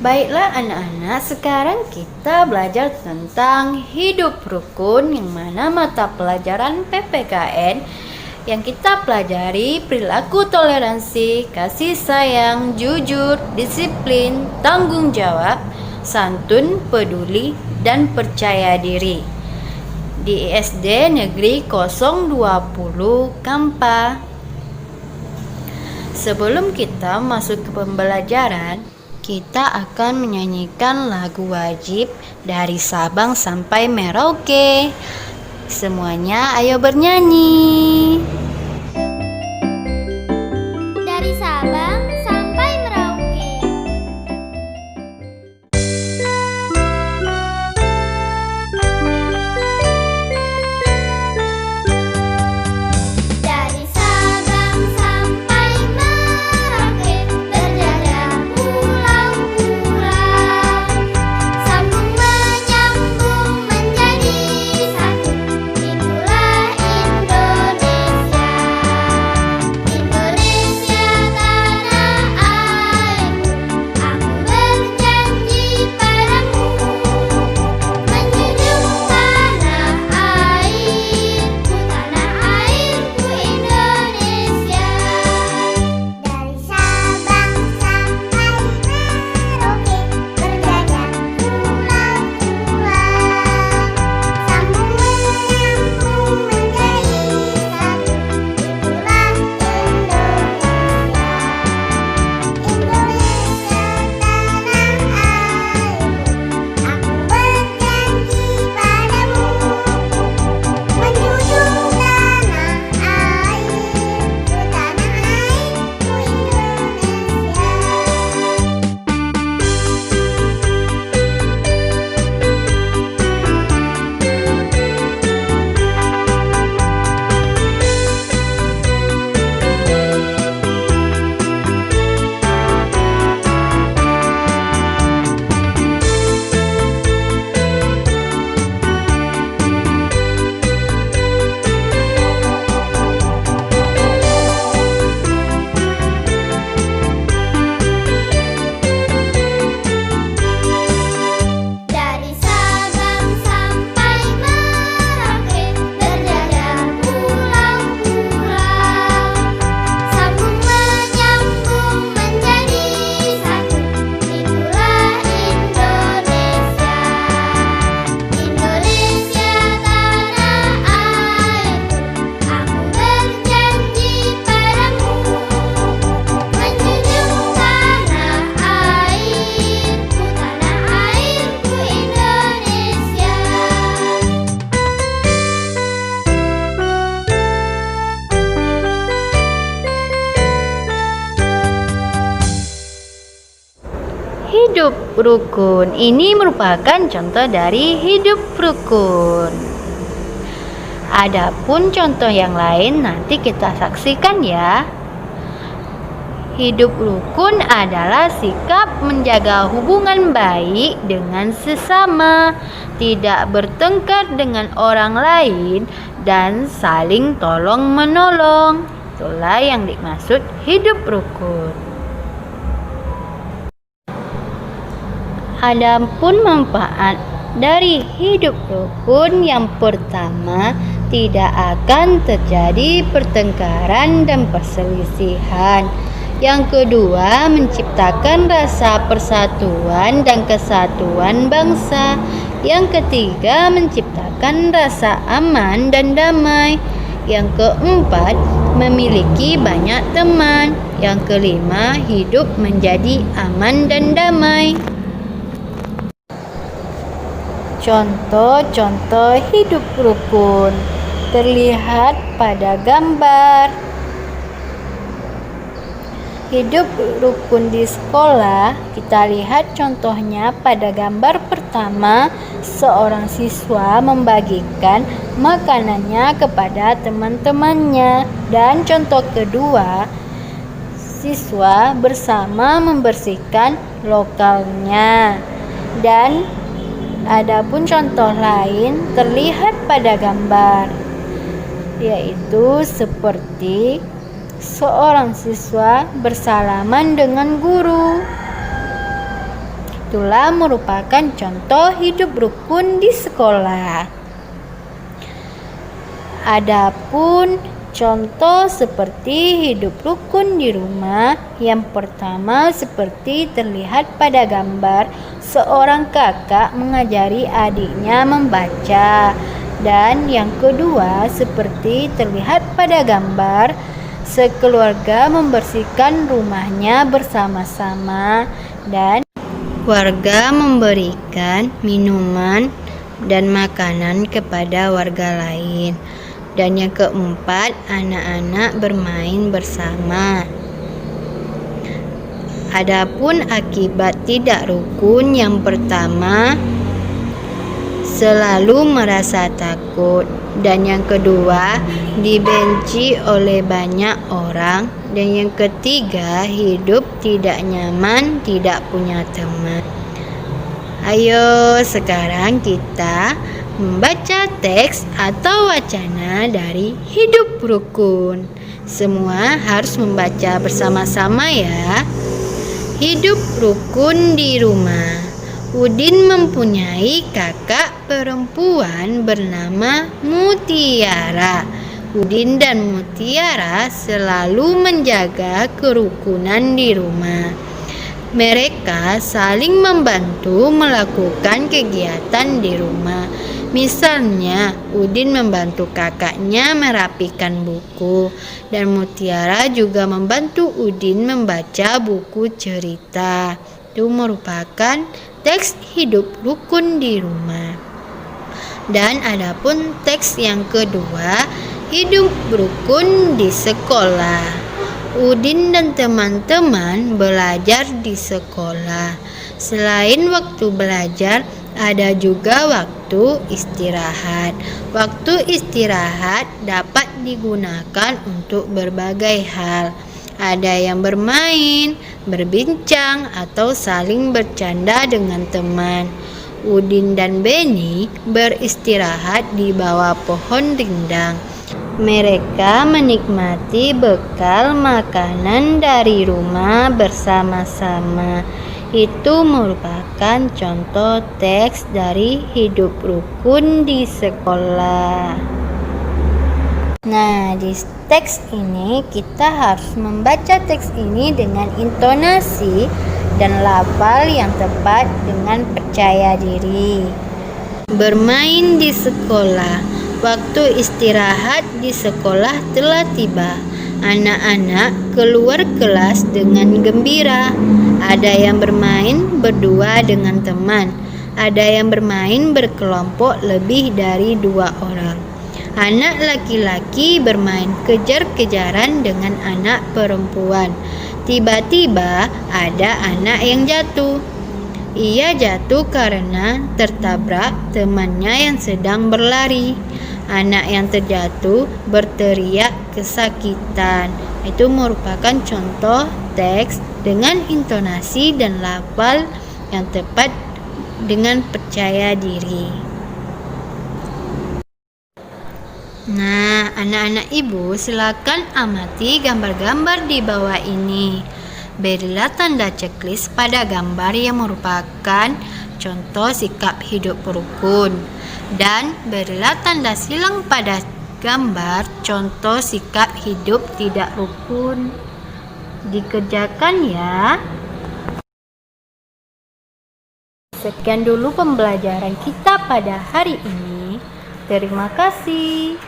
Baiklah anak-anak, sekarang kita belajar tentang hidup rukun, yang mana mata pelajaran PPKN yang kita pelajari perilaku toleransi, kasih sayang, jujur, disiplin, tanggung jawab, santun, peduli, dan percaya diri di ISD Negeri 020 Kampa. Sebelum kita masuk ke pembelajaran, kita akan menyanyikan lagu wajib dari Sabang sampai Merauke. Semuanya ayo bernyanyi. Dari Sabang sampai Merauke. Dari Sabang sampai Merauke, berjajar pulau-pulau, sambung menyambung menjadi satu. Itulah Indonesia, Indonesia tanah airku. Aku berjanji padamu, menjunjung tanah airku, Indonesia. Dari Sabang sampai Merauke, berjajar pulau-pulau, sambung menyambung menjadi satu. Itulah Indonesia, Indonesia tanah airku. Aku berjanji padamu, menjunjung tanah airku, Indonesia. Dari Sabang sampai Merauke, berjajar pulau-pulau, sambung menyambung menjadi satu. Itulah Indonesia, Indonesia tanah airku. Aku berjanji padamu, menjunjung tanah airku, Indonesia. Hidup rukun ini merupakan contoh dari hidup rukun. Adapun contoh yang lain nanti kita saksikan ya. Hidup rukun adalah sikap menjaga hubungan baik dengan sesama, tidak bertengkar dengan orang lain, dan saling tolong-menolong. Itulah yang dimaksud hidup rukun. Adapun manfaat dari hidup rukun, yang pertama, tidak akan terjadi pertengkaran dan perselisihan. Yang kedua, menciptakan rasa persatuan dan kesatuan bangsa. Yang ketiga, menciptakan rasa aman dan damai. Yang keempat, memiliki banyak teman. Yang kelima, hidup menjadi aman dan damai. Contoh-contoh hidup rukun terlihat pada gambar. Hidup rukun di sekolah, kita lihat contohnya pada gambar pertama, seorang siswa membagikan makanannya kepada teman-temannya. Dan contoh kedua, siswa bersama membersihkan lokalnya. Dan adapun contoh lain terlihat pada gambar, yaitu seperti seorang siswa bersalaman dengan guru. itulah merupakan contoh hidup rukun di sekolah. Adapun contoh seperti hidup rukun di rumah, yang pertama seperti terlihat pada gambar, seorang kakak mengajari adiknya membaca. Dan yang kedua seperti terlihat pada gambar, sekeluarga membersihkan rumahnya bersama-sama dan warga memberikan minuman dan makanan kepada warga lain. Dan yang keempat, anak-anak bermain bersama. Adapun akibat tidak rukun, yang pertama selalu merasa takut, dan yang kedua dibenci oleh banyak orang, dan yang ketiga hidup tidak nyaman, tidak punya teman. Ayo sekarang kita membaca teks atau wacana dari hidup rukun. Semua harus membaca bersama-sama ya. Hidup rukun di rumah. Udin mempunyai kakak perempuan bernama Mutiara. Udin dan Mutiara selalu menjaga kerukunan di rumah. Mereka saling membantu melakukan kegiatan di rumah. Misalnya, Udin membantu kakaknya merapikan buku, dan Mutiara juga membantu Udin membaca buku cerita. Itu merupakan teks hidup rukun di rumah. Dan adapun teks yang kedua, hidup rukun di sekolah. Udin dan teman-teman belajar di sekolah. Selain waktu belajar, ada juga waktu istirahat. Waktu istirahat dapat digunakan untuk berbagai hal. Ada yang bermain, berbincang, atau saling bercanda dengan teman. Udin dan Beni beristirahat di bawah pohon rindang. Mereka menikmati bekal makanan dari rumah bersama-sama. Itu merupakan contoh teks dari hidup rukun di sekolah. Nah, di teks ini kita harus membaca teks ini dengan intonasi dan lafal yang tepat dengan percaya diri. Bermain di sekolah. Waktu istirahat di sekolah telah tiba. Anak-anak keluar kelas dengan gembira. Ada yang bermain berdua dengan teman. Ada yang bermain berkelompok lebih dari 2 orang. Anak laki-laki bermain kejar-kejaran dengan anak perempuan. Tiba-tiba ada anak yang jatuh. Ia jatuh karena tertabrak temannya yang sedang berlari. Anak yang terjatuh berteriak kesakitan. Itu merupakan contoh teks dengan intonasi dan lafal yang tepat dengan percaya diri. Nah, anak-anak ibu, silakan amati gambar-gambar di bawah ini. Berilah tanda checklist pada gambar yang merupakan contoh sikap hidup rukun, dan berilah tanda silang pada gambar contoh sikap hidup tidak rukun. Dikerjakan ya. Sekian dulu pembelajaran kita pada hari ini. Terima kasih.